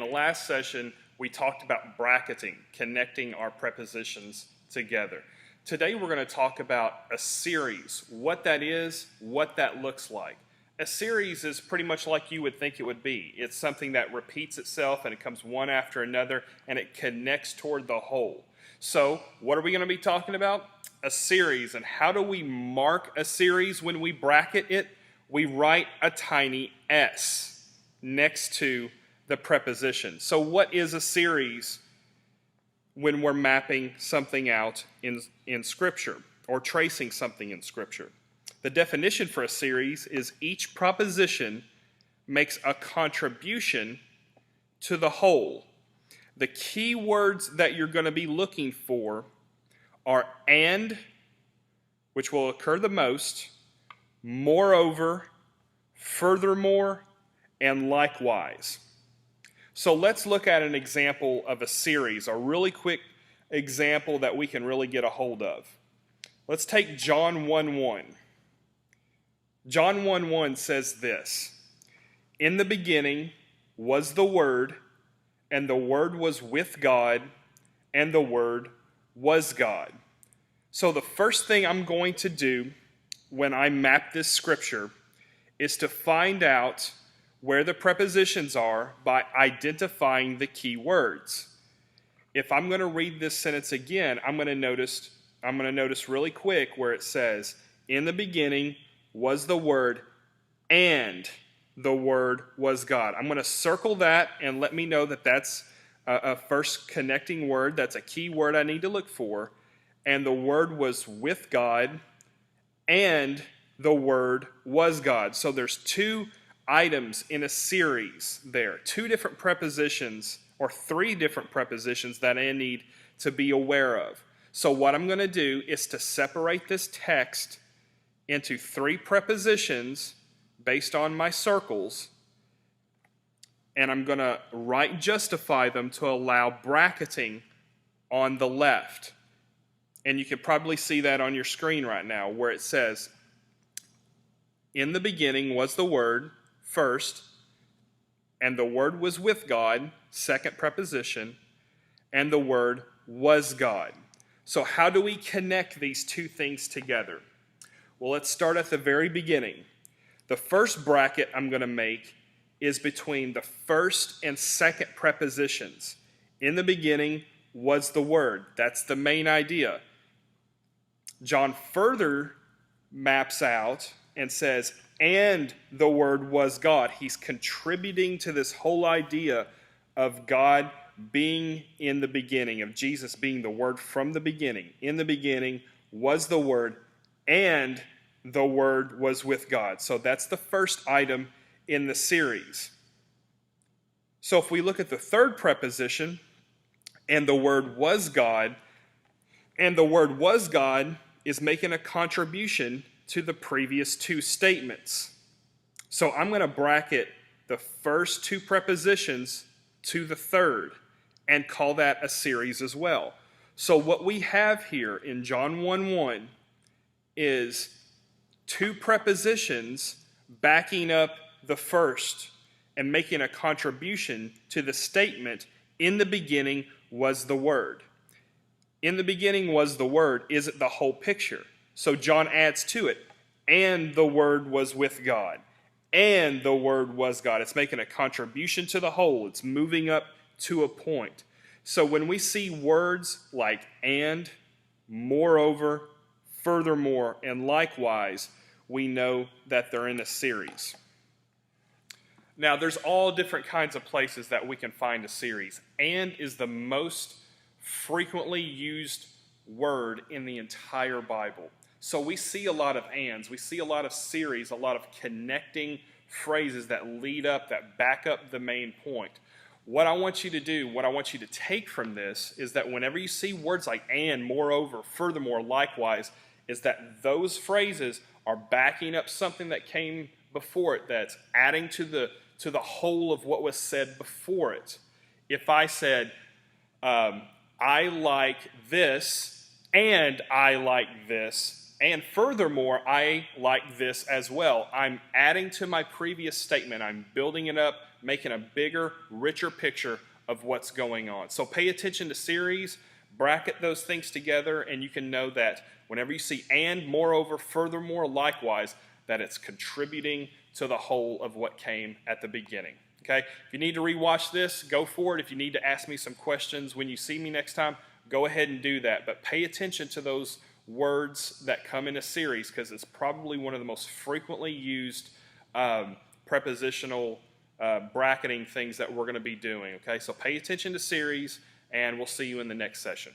the last session, we talked about bracketing, connecting our prepositions together. Today we're going to talk about a series, what that is, what that looks like. A series is pretty much like you would think it would be. It's something that repeats itself and it comes one after another and it connects toward the whole. So what are we going to be talking about? A series. And how do we mark a series when we bracket it? We write a tiny S next to the preposition. So what is a series when we're mapping something out in Scripture or tracing something in Scripture? The definition for a series is each proposition makes a contribution to the whole. The key words that you're going to be looking for are and, which will occur the most, moreover, furthermore, and likewise. So let's look at an example of a series, a really quick example that we can really get a hold of. Let's take John 1:1. John 1:1 says this: "In the beginning was the Word, and the Word was with God, and the Word was God." So the first thing I'm going to do when I map this scripture is to find out where the prepositions are by identifying the key words. If I'm going to read this sentence again, I'm going to notice really quick where it says, "In the beginning was the Word, and the Word was God." I'm going to circle that and let me know that that's a first connecting word. That's a key word I need to look for. And the Word was with God, and the Word was God. So there's two items in a series there, two different prepositions or three different prepositions that I need to be aware of. So what I'm going to do is to separate this text into three prepositions based on my circles, and I'm going to justify them to allow bracketing on the left. And you can probably see that on your screen right now where it says, "In the beginning was the Word," first, "and the Word was with God," second preposition, "and the Word was God." So how do we connect these two things together? Well, let's start at the very beginning. The first bracket I'm going to make is between the first and second prepositions. In the beginning was the Word. That's the main idea. John further maps out and says, "And the Word was God." He's contributing to this whole idea of God being in the beginning, of Jesus being the Word from the beginning. In the beginning was the Word, and the Word was with God. So that's the first item in the series. So if we look at the third preposition, "and the Word was God," and the Word was God is making a contribution to the previous two statements. So I'm going to bracket the first two prepositions to the third and call that a series as well. So what we have here in John 1:1 is two prepositions backing up the first and making a contribution to the statement, "In the beginning was the Word." In the beginning was the Word isn't the whole picture. So John adds to it, "and the Word was with God," and the Word was God. It's making a contribution to the whole. It's moving up to a point. So when we see words like "and," "moreover," "furthermore," and "likewise," we know that they're in a series. Now, there's all different kinds of places that we can find a series. "And" is the most frequently used word in the entire Bible. So we see a lot of ands. We see a lot of series, a lot of connecting phrases that lead up, that back up the main point. What I want you to do, what I want you to take from this is that whenever you see words like "and," "moreover," "furthermore," "likewise," is that those phrases are backing up something that came before it, that's adding to the whole of what was said before it. If I said, "I like this, and I like this, And furthermore, I like this as well. I'm adding to my previous statement. I'm building it up, making a bigger, richer picture of what's going on. So pay attention to series, bracket those things together, and you can know that whenever you see and, moreover, furthermore, likewise, that it's contributing to the whole of what came at the beginning. Okay? If you need to rewatch this, go for it. If you need to ask me some questions when you see me next time, go ahead and do that. But pay attention to those words that come in a series, because it's probably one of the most frequently used prepositional bracketing things that we're going to be doing. Okay, so pay attention to series, and we'll see you in the next session.